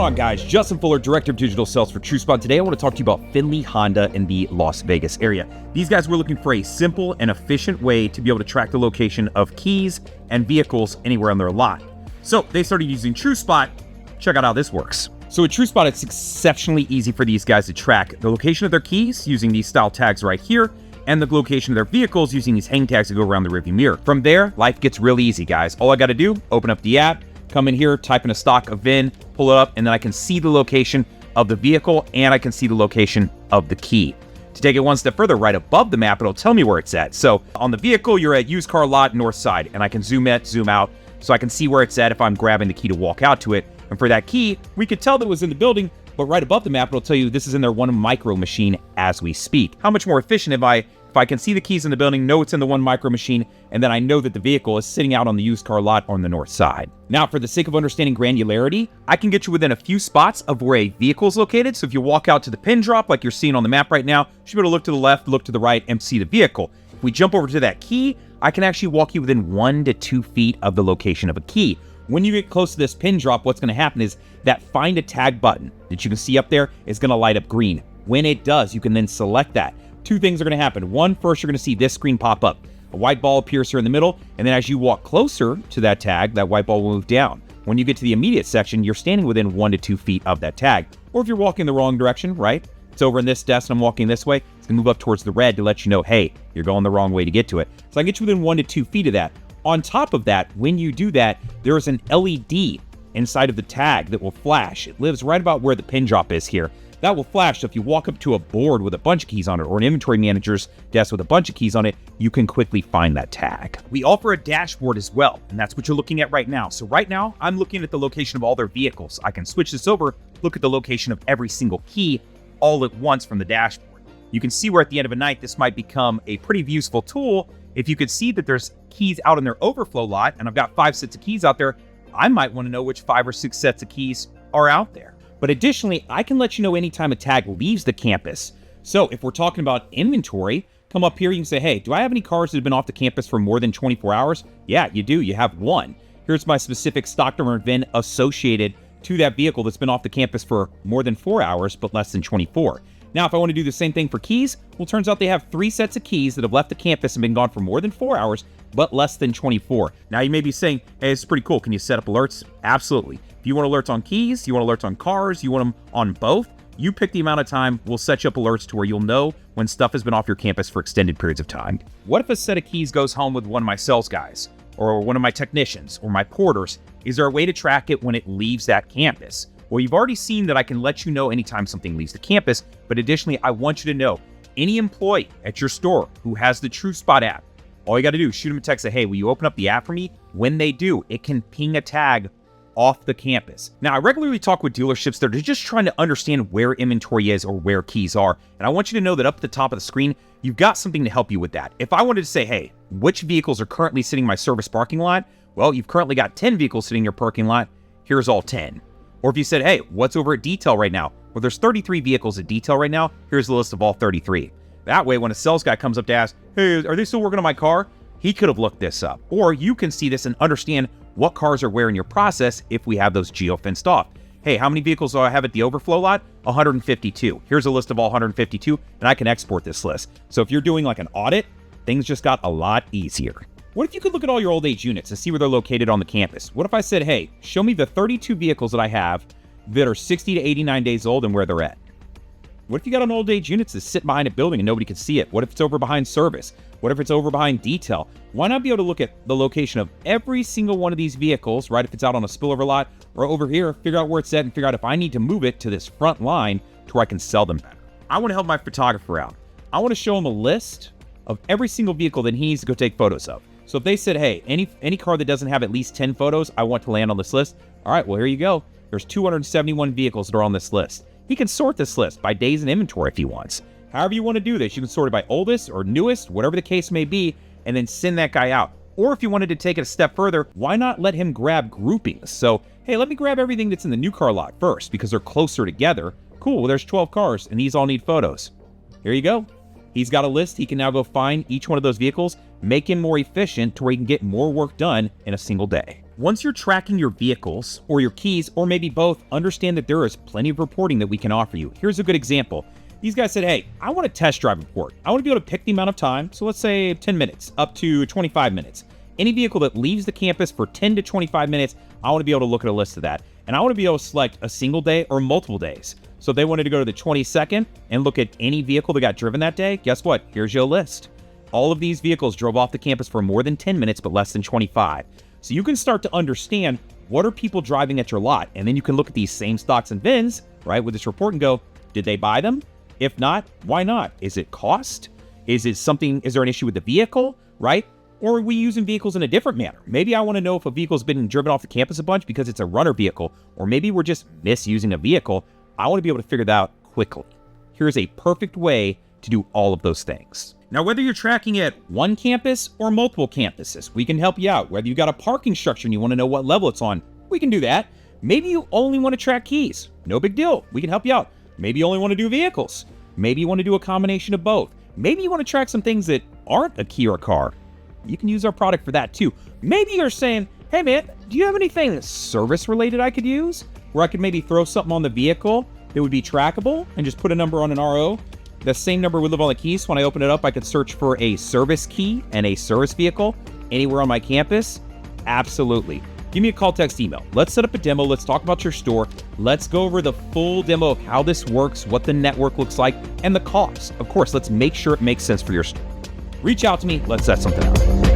on, guys? Justin Fuller, Director of Digital Sales for TrueSpot. Today, I want to talk to you about Findlay Honda in the Las Vegas area. These guys were looking for a simple and efficient way to be able to track the location of keys and vehicles anywhere on their lot. So they started using TrueSpot. Check out how this works. So with TrueSpot, it's exceptionally easy for these guys to track the location of their keys using these style tags right here, and the location of their vehicles using these hang tags that go around the rearview mirror. From there, life gets really easy, guys. All I got to do, open up the app, come in here, type in a stock, a VIN, pull it up, and then I can see the location of the vehicle and I can see the location of the key. To take it one step further, right above the map, it'll tell me where it's at. So on the vehicle, you're at used car lot north side, and I can zoom in, zoom out, so I can see where it's at if I'm grabbing the key to walk out to it. And for that key, we could tell that it was in the building, but right above the map, it'll tell you this is in their one micro machine as we speak. How much more efficient if I can see the keys in the building, know it's in the one micro machine, and then I know that the vehicle is sitting out on the used car lot on the north side. Now, for the sake of understanding granularity, I can get you within a few spots of where a vehicle is located. So if you walk out to the pin drop, like you're seeing on the map right now, you should be able to look to the left, look to the right, and see the vehicle. If we jump over to that key, I can actually walk you within 1 to 2 feet of the location of a key. When you get close to this pin drop, what's going to happen is that find a tag button that you can see up there is going to light up green. When it does, you can then select that. Two things are going to happen. One, first, you're going to see this screen pop up. A white ball appears here in the middle, and then as you walk closer to that tag, that white ball will move down. When you get to the immediate section, you're standing within 1 to 2 feet of that tag. Or if you're walking the wrong direction, right? It's over in this desk and I'm walking this way, it's going to move up towards the red to let you know, hey, you're going the wrong way to get to it. So I can get you within 1 to 2 feet of that. On top of that, when you do that, there is an LED inside of the tag that will flash. It lives right about where the pin drop is here. That will flash, so if you walk up to a board with a bunch of keys on it, or an inventory manager's desk with a bunch of keys on it, you can quickly find that tag. We offer a dashboard as well, and that's what you're looking at right now. So right now, I'm looking at the location of all their vehicles. I can switch this over, look at the location of every single key all at once from the dashboard. You can see where at the end of a night, this might become a pretty useful tool. If you could see that there's keys out in their overflow lot, and I've got 5 sets of keys out there, I might want to know which 5 or 6 sets of keys are out there. But additionally, I can let you know anytime a tag leaves the campus. So if we're talking about inventory, come up here, you can say, hey, do I have any cars that have been off the campus for more than 24 hours? Yeah, you do. You have 1. Here's my specific stock number and VIN associated to that vehicle that's been off the campus for more than 4 hours, but less than 24. Now, if I want to do the same thing for keys, well, turns out they have 3 sets of keys that have left the campus and been gone for more than 4 hours, but less than 24. Now, you may be saying, hey, this is pretty cool. Can you set up alerts? Absolutely. If you want alerts on keys, you want alerts on cars, you want them on both, you pick the amount of time, we'll set you up alerts to where you'll know when stuff has been off your campus for extended periods of time. What if a set of keys goes home with one of my sales guys, or one of my technicians, or my porters? Is there a way to track it when it leaves that campus? Well, you've already seen that I can let you know anytime something leaves the campus, but additionally, I want you to know any employee at your store who has the TrueSpot app, all you got to do is shoot them a text, say, hey, will you open up the app for me? When they do, it can ping a tag off the campus. Now, I regularly talk with dealerships that are just trying to understand where inventory is or where keys are. And I want you to know that up at the top of the screen, you've got something to help you with that. If I wanted to say, hey, which vehicles are currently sitting in my service parking lot? Well, you've currently got 10 vehicles sitting in your parking lot. Here's all 10. Or if you said, hey, what's over at detail right now? Well, there's 33 vehicles at detail right now. Here's the list of all 33. That way, when a sales guy comes up to ask, hey, are they still working on my car? He could have looked this up. Or you can see this and understand what cars are where in your process if we have those geo-fenced off. Hey, how many vehicles do I have at the overflow lot? 152. Here's a list of all 152, and I can export this list. So if you're doing like an audit, things just got a lot easier. What if you could look at all your old age units and see where they're located on the campus? What if I said, hey, show me the 32 vehicles that I have that are 60 to 89 days old and where they're at? What if you got an old age unit that's sitting behind a building and nobody can see it? What if it's over behind service? What if it's over behind detail? Why not be able to look at the location of every single one of these vehicles, right? If it's out on a spillover lot or over here, figure out where it's at and figure out if I need to move it to this front line to where I can sell them better. I want to help my photographer out. I want to show him a list of every single vehicle that he needs to go take photos of. So if they said, hey, any car that doesn't have at least 10 photos, I want to land on this list. All right, well, here you go. There's 271 vehicles that are on this list. He can sort this list by days in inventory if he wants. However you want to do this, you can sort it by oldest or newest, whatever the case may be, and then send that guy out. Or if you wanted to take it a step further, why not let him grab groupings? So, hey, let me grab everything that's in the new car lot first because they're closer together. Cool, well, there's 12 cars and these all need photos. Here you go. He's got a list. He can now go find each one of those vehicles, make him more efficient to where he can get more work done in a single day. Once you're tracking your vehicles or your keys, or maybe both, understand that there is plenty of reporting that we can offer you. Here's a good example. These guys said, hey, I want a test drive report. I want to be able to pick the amount of time. So let's say 10 minutes up to 25 minutes. Any vehicle that leaves the campus for 10 to 25 minutes, I want to be able to look at a list of that. And I want to be able to select a single day or multiple days. So if they wanted to go to the 22nd and look at any vehicle that got driven that day, guess what? Here's your list. All of these vehicles drove off the campus for more than 10 minutes, but less than 25. So you can start to understand what are people driving at your lot. And then you can look at these same stocks and VINs, right, with this report and go, did they buy them? If not, why not? Is it cost? Is there an issue with the vehicle, right? Or are we using vehicles in a different manner? Maybe I want to know if a vehicle's been driven off the campus a bunch because it's a runner vehicle, or maybe we're just misusing a vehicle. I want to be able to figure that out quickly. Here's a perfect way to do all of those things. Now, whether you're tracking at one campus or multiple campuses, we can help you out. Whether you got a parking structure and you want to know what level it's on, we can do that. Maybe you only want to track keys. No big deal. We can help you out. Maybe you only want to do vehicles. Maybe you want to do a combination of both. Maybe you want to track some things that aren't a key or a car. You can use our product for that too. Maybe you're saying, hey man, do you have anything that's service related I could use? Where I could maybe throw something on the vehicle that would be trackable and just put a number on an RO? The same number would live on the key, so when I open it up, I could search for a service key and a service vehicle anywhere on my campus. Absolutely. Give me a call, text, email. Let's set up a demo. Let's talk about your store. Let's go over the full demo of how this works, what the network looks like, and the cost. Of course, let's make sure it makes sense for your store. Reach out to me. Let's set something up.